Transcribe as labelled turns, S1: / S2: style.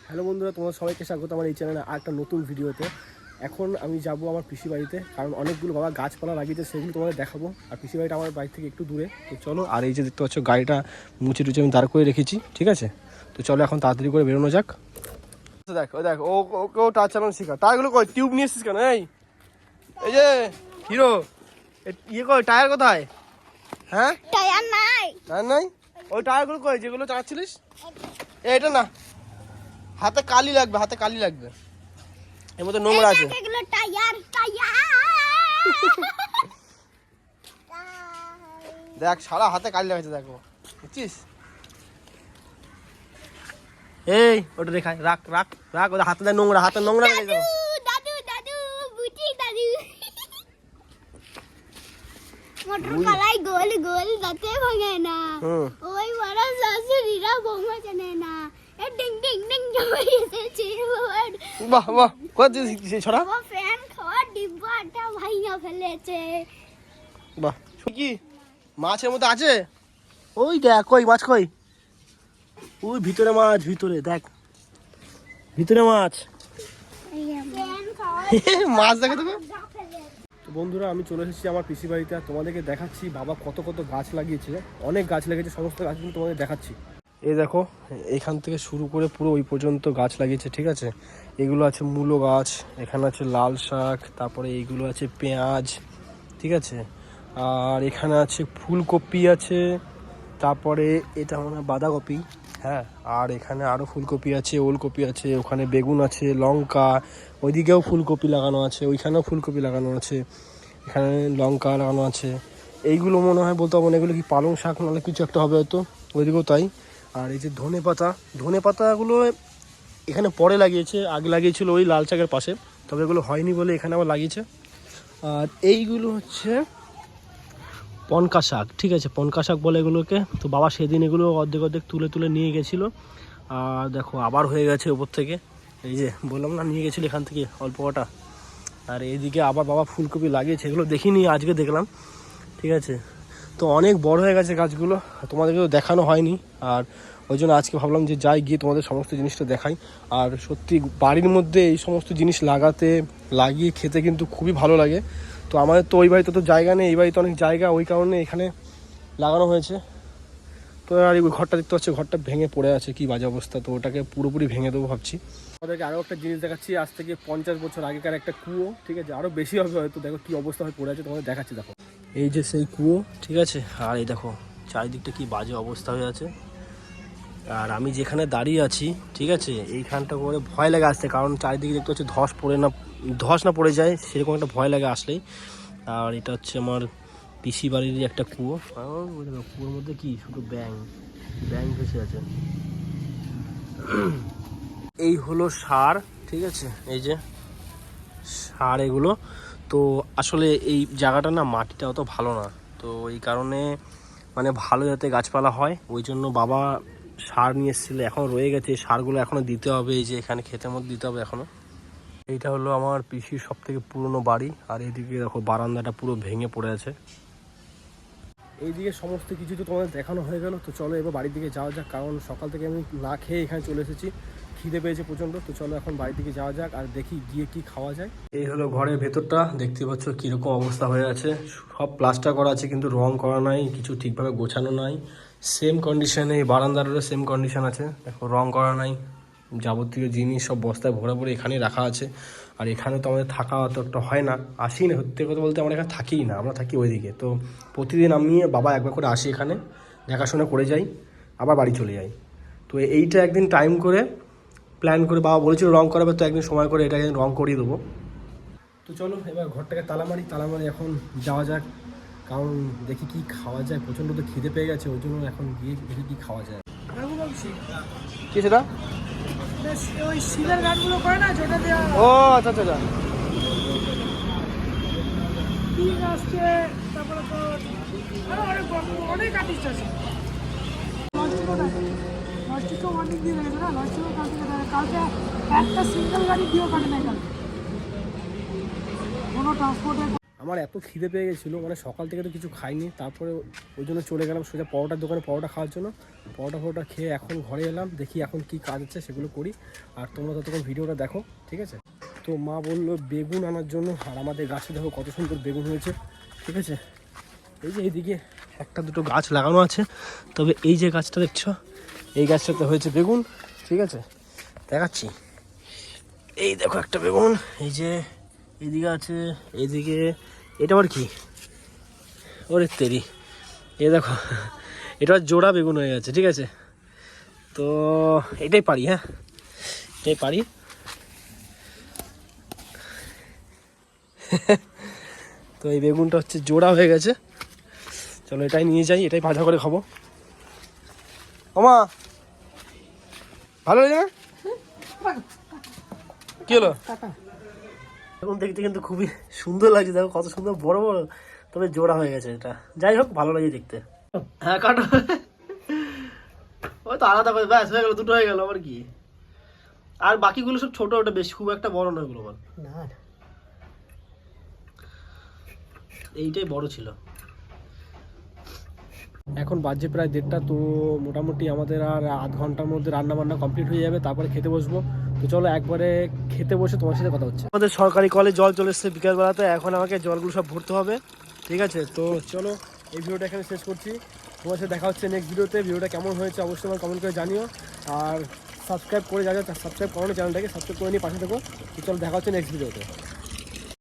S1: Hello বন্ধুরা, তোমার সবাইকে স্বাগত আমার এই চ্যানেলে আরেকটা নতুন ভিডিওতে। এখন আমি যাব আমার পিসি বাড়িতে, কারণ অনেকগুলো বাবা গাছপালা লাগিয়েছে, সেগুলো তোমাদের দেখাবো। আর পিসি বাড়িটা আমার বাড়ি থেকে একটু দূরে, তো চলো। আর এই যে দেখতে পাচ্ছ গাড়িটা মুছে টুচে আমি দাঁড় করে রেখেছি, ঠিক আছে? তো চলো এখন তাড়াতাড়ি করে বেরোনো যাক। দেখ ও দেখ ও টায়ার চালানো শেখা। টায়ারগুলো কই? টিউব নিয়ে এসেছিস কেন? এই যে হিরো ইয়ে কই, টায়ার কোথায়? হ্যাঁ
S2: টায়ার নাই।
S1: টায়ার নাই? ওই টায়ারগুলো কই যেগুলো চালাচ্ছিলিস? এটা না, হাতে কালি লাগবে, হাতে কালি লাগবে, এর মধ্যে নোংরা আছে।
S2: এগুলো টায়ার টায়ার।
S1: দেখ সারা হাতে কালি লাগাচ্ছে, দেখো বুঝছিস? এই ওটা দেখাই, রাখ রাখ রাখ, ওটা হাতে দেয় নোংরা, হাতে নোংরা লেগে যাবে।
S2: দাদু দাদু বুটি দাদু। মোটর কালাই গোল গোল দাঁতে ভাঙে না। ওই বড় শাশুড়িরা বৌমা জানে না। এ ডিং ডিং ডিং জমে এসেছে।
S1: বাহ বাহ, কোথা থেকে ছড়া?
S2: ও ফ্যান খাওয়া ডিব্বাটা ভাঙা ফেলেছে।
S1: বাহ, কি মাছের মধ্যে আছে? ওই দেখ, কই মাছ কই? ওই ভিতরে মাছ, ভিতরে দেখ, ভিতরে মাছ।
S2: ফ্যান খাওয়া
S1: মাছ দেখে দেবে। তো বন্ধুরা, আমি চলে এসেছি আমার পিসি বাড়িতে। আর তোমাদেরকে দেখাচ্ছি বাবা কত কত গাছ লাগিয়েছে, অনেক গাছ লাগিয়েছে, সমস্ত গাছগুলো তোমাদের দেখাচ্ছি। এই দেখো, এইখান থেকে শুরু করে পুরো ওই পর্যন্ত গাছ লাগিয়েছে, ঠিক আছে? এগুলো আছে মূলো গাছ, এখানে আছে লাল শাক, তারপরে এইগুলো আছে পেঁয়াজ, ঠিক আছে? আর এখানে আছে ফুলকপি আছে, তারপরে এটা মনে হয় বাঁধাকপি, হ্যাঁ। আর এখানে আরও ফুলকপি আছে, ওলকপি আছে, ওখানে বেগুন আছে, লঙ্কা, ওইদিকেও ফুলকপি লাগানো আছে, ওইখানেও ফুলকপি লাগানো আছে, এখানে লঙ্কা লাগানো আছে। এইগুলো মনে হয় বলতে হবে না, এগুলো কি পালং শাক নাহলে কিছু একটা হবে হয়তো, ওইদিকেও তাই। আর এই যে ধনে পাতা, ধনে পাতাগুলো এখানে পরে লাগিয়েছে, আগে লাগিয়েছিল ওই লাল শাকের পাশে, তবে এগুলো হয়নি বলে এখানে আবার লাগিয়েছে। আর এইগুলো হচ্ছে পনকা শাক, ঠিক আছে? পনকা শাক বলে এগুলোকে। তো বাবা সেদিন এগুলো অর্ধেক অর্ধেক তুলে তুলে নিয়ে গেছিলো। আর দেখো আবার হয়ে গেছে ওপর থেকে, এই যে বললাম না নিয়ে গেছিলো এখান থেকে অল্প কটা। আর এইদিকে আবার বাবা ফুলকপি লাগিয়েছে, এগুলো দেখিনি, আজকে দেখলাম, ঠিক আছে? তো অনেক বড় হয়ে গেছে গাছগুলো, তোমাদেরকেও দেখানো হয়নি। আর ওই জন্য আজকে ভাবলাম যে যাই, গিয়ে তোমাদের সমস্ত জিনিসটা দেখাই। আর সত্যি বাড়ির মধ্যে এই সমস্ত জিনিস লাগিয়ে খেতে কিন্তু খুবই ভালো লাগে। তো আমাদের তো ওই বাড়িতে তো জায়গা নেই, এই বাড়িতে অনেক জায়গা, ওই কারণে এখানে লাগানো হয়েছে। তো আর এই ঘরটা দেখতে পাচ্ছি, ঘরটা ভেঙে পড়ে আছে, কি বাজে অবস্থা। তো ওটাকে পুরোপুরি ভেঙে দেবো ভাবছি। আমাদেরকে আরও একটা জিনিস দেখাচ্ছি, আজ থেকে 50 বছর আগেকার একটা কুয়ো, ঠিক আছে? আরও বেশি হবে হয়তো। দেখো কী অবস্থা হয়ে পড়ে আছে, তোমাদের দেখাচ্ছি। দেখো এই যে সেই কুয়ো, ঠিক আছে? আর এই দেখো চারিদিকটা কি বাজে অবস্থা হয়ে আছে। আর আমি যেখানে দাঁড়িয়ে আছি, ঠিক আছে, এইখানটা করে ভয় লাগে আসতে, কারণ চারিদিকে দেখতে হচ্ছে ধস না পড়ে যায়, সেরকম একটা ভয় লাগে আসলেই। আর এটা হচ্ছে আমার পিসি বাড়ির একটা কুয়ো। কুয়োর মধ্যে কি শুধু ব্যাং ভেসে আছে। এই হলো সার, ঠিক আছে? এই যে সার এগুলো। তো আসলে এই জায়গাটা না, মাটিটা অত ভালো না, তো এই কারণে মানে ভালো যাতে গাছপালা হয়, ওই জন্য বাবা সার নিয়ে এসেছিলো, এখন রয়ে গেছে। এই সারগুলো এখনও দিতে হবে, এই যে এখানে ক্ষেতের মধ্যে দিতে হবে এখনও। এইটা হলো আমার পিসির সব থেকে পুরনো বাড়ি। আর এইদিকে দেখো বারান্দাটা পুরো ভেঙে পড়ে আছে। এইদিকে সমস্ত কিছু তো তোমাদের দেখানো হয়ে গেল। তো চলো এবার বাড়ির দিকে যাওয়া যাক, কারণ সকাল থেকে আমি না খেয়ে এখানে চলে এসেছি, খিদে পেয়েছে প্রচণ্ড। তো চলো এখন বাড়ির দিকে যাওয়া যাক, আর দেখি গিয়ে কি খাওয়া যায়। এই হলো ঘরের ভেতরটা, দেখতে পাচ্ছ কীরকম অবস্থা হয়ে আছে। সব প্লাস্টার করা আছে কিন্তু রং করা নাই, কিছু ঠিকভাবে গোছানো নাই। সেম কন্ডিশনে এই বারান্দারও সেম কন্ডিশন আছে, দেখো রং করা নাই। যাবতীয় জিনিস সব বস্তায় ভরে ভরে এখানেই রাখা আছে। আর এখানে তো আমাদের থাকা অত একটা হয় না, আসি না, সত্যি কথা বলতে আমরা এখানে থাকিই না, আমরা থাকি ওইদিকে। তো প্রতিদিন আমি বাবা একবার করে আসি এখানে, দেখাশোনা করে যাই, আবার বাড়ি চলে যাই। তো এইটা একদিন টাইম করে প্ল্যান করে বাবা বলেছিল রং করাবে, তো একদিন সময় করে এটা একদিন রং করিয়ে দেবো। তো চলো এবার ঘরটাকে তালা মারি এখন যাওয়া যাক, কারণ দেখি কি খাওয়া যায়। প্রচণ্ড তো খিদে পেয়ে গেছে, ওই জন্য এখন গিয়ে দেখি কি খাওয়া যায়। কি সেটা?
S3: ওই সিলের গানগুলো করে না, যেটা দেওয়া
S1: ও আচ্ছা আচ্ছা।
S3: পিং আসছে, তারপরে তো আরো অনেক আর্টিস্ট আছে। লঞ্চিকও অনেক দিন হয়ে গেছে না, লঞ্চিকও কালকে একটা সিঙ্গেল গাড়ি দিয়েও কাটে নাই, কালকে কোনো ট্রান্সপোর্টে।
S1: আমার এত খিদে পেয়ে গেছিলো, মানে সকাল থেকে তো কিছু খাইনি, তারপরে ওই জন্য চলে গেলাম সোজা পরোটার দোকানে পরোটা খাওয়ার জন্য। পরোটা খেয়ে এখন ঘরে এলাম, দেখি এখন কি কাজ আছে সেগুলো করি, আর তোমরা ততক্ষণ ভিডিওটা দেখো, ঠিক আছে? তো মা বললো বেগুন আনার জন্য, আর আমাদের গাছে দেখো কত সুন্দর বেগুন হয়েছে, ঠিক আছে? এই যে এইদিকে একটা দুটো গাছ লাগানো আছে, তবে এই যে গাছটা দেখছো, এই গাছটাতে হয়েছে বেগুন, ঠিক আছে? দেখাচ্ছি, এই দেখো একটা বেগুন, এই যে এইদিকে আছে, এইদিকে এটা আবার কি, ওরে তেরি, এই দেখো এটা জোড়া বেগুন হয়ে গেছে, ঠিক আছে? তো এটাই পারি, হ্যাঁ এটাই পারি। তো এই বেগুনটা হচ্ছে জোড়া হয়ে গেছে, চলো এটাই নিয়ে যাই, এটাই ভাজা করে খাবো। ওমা ভালো লাগে না? কি হলো? এখন দেখতে কিন্তু খুবই সুন্দর লাগছে, দেখো কত সুন্দর বড় বড়, তবে জোড়া হয়ে গেছে এটা, যাই হোক ভালো লাগে দেখতে। হ্যাঁ কাটো, ওই তো আলাদা করে ব্যাস হয়ে গেল, দুটো হয়ে গেল, আবার কি? আর বাকিগুলো সব ছোট, ওটা বেশি খুব একটা বড় নয় ওগুলো, না এইটাই বড় ছিল। এখন বাজে প্রায় 1:30, তো মোটামুটি আমাদের আর আধ ঘন্টার মধ্যে রান্না বান্না কমপ্লিট হয়ে যাবে, তারপরে খেতে বসবো। তো চলো একবারে খেতে বসে তোমার সাথে কথা হচ্ছে। আমাদের সরকারি কলে জল চলে এসছে বিকালবেলাতে, এখন আমাকে জলগুলো সব ভরতে হবে, ঠিক আছে? তো চলো এই ভিডিওটা এখানে শেষ করছি, তোমার সাথে দেখা হচ্ছে নেক্সট ভিডিওতে। ভিডিওটা কেমন হয়েছে অবশ্যই আমার কমেন্ট করে জানিও, আর সাবস্ক্রাইব করে যাও, সাবস্ক্রাইব করো চ্যানেলটাকে, সাবস্ক্রাইব করে নিয়ে পাশে থেকো। তো চলো দেখা হচ্ছে নেক্সট ভিডিওতে।